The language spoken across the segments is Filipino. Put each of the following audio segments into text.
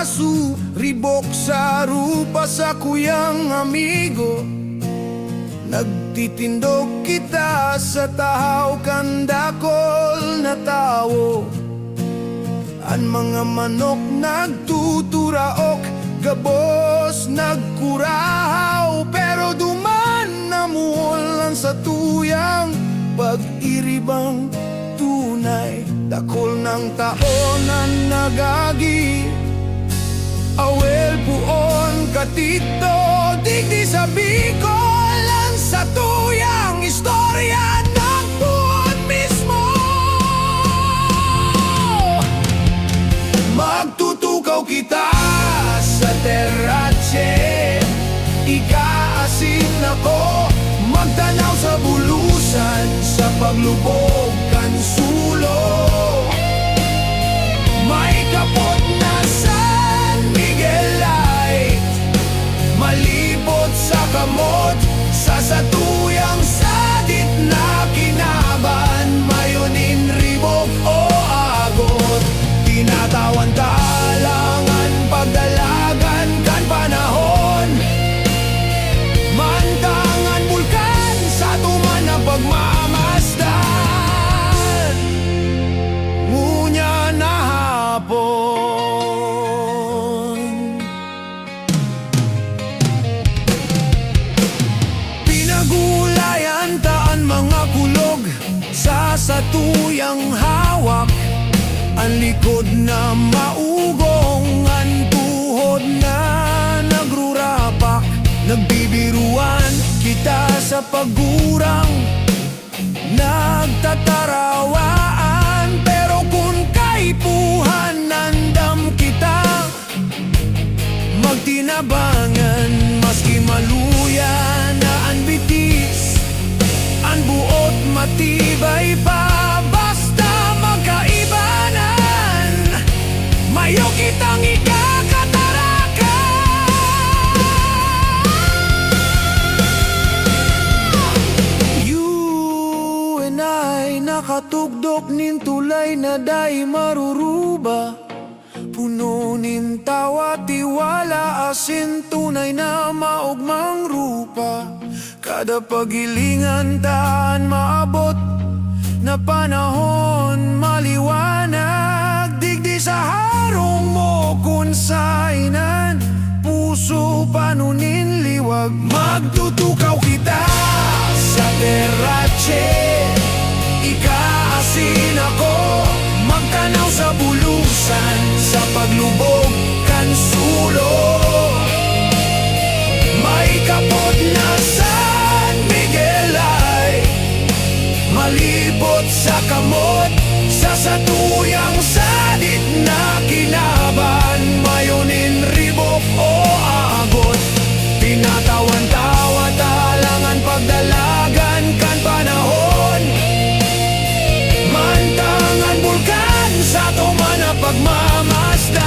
masu ribok sa rupa sa kuyang amigo. Nagtitindog kita sa tahaw kandakol na tao. Ang mga manok nagtuturaok, gabos nagkurahaw. Pero duman na mulan sa tuyang pag-iribang tunay. Dakol ng taonan nagagi, awel puon katito, digdi sa Bicolan sa tuyang istorya ng puon mismo. Magtutukaw kita sa terratse, ikaasin ako, magtanaw sa bulusan, sa paglubog kan sulo. May kapot na San Miguel Light, malibot sa kamot, sa satuyang sadit na kinaban, mayunin ribok o agot. Tinatawan talangan, pagdalagan kan panahon, mantangan bulkan sa tuman na pagmamasdan. Ngunya na hapon, pinagulayan taan mga kulog sa satuyang hawak. Ang likod na maugong, ang tuhod na nagrurapak. Nagbibiruan kita sa paggurang, nagtatarawaan. Pero kung kaipuhan nandam kita, magtinabangan. Maski maluya na ang bitis, ang buot matibay pa. Mayo kitang ikakataraka. You and I nakatugdok nin tulay na day maruruba. Puno nin tawa, tiwala, asin, tunay na maugmang rupa. Kada pagilingan taan maabot na panahon maliwanag. Digdi sa harong mo kung sainan, puso panunin liwag. Magtutukaw kita sa terratse, ikaasin ako, magtanaw sa bulusan, sa paglubog kan sulo. May kapot na San Miguel Light, malibot sa kamot, sa satuyang sadit na kinaban, mayunin ribok o agot. Tinatawan-tawa talangan, pagdalagan kan panahon, mantangan bulkan sa tuman na pagmamasdan.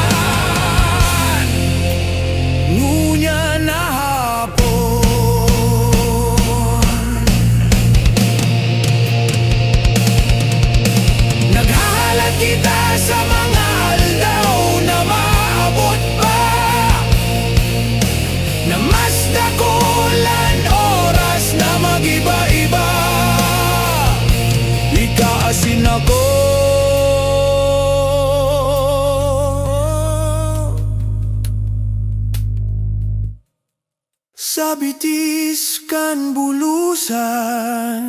Ngunya na hapon, naghahalat kita sa mga aldaw na maabot pa, na mas dakulan oras na mag-iba-iba. Ikaasin ako sa bitis kan bulusan.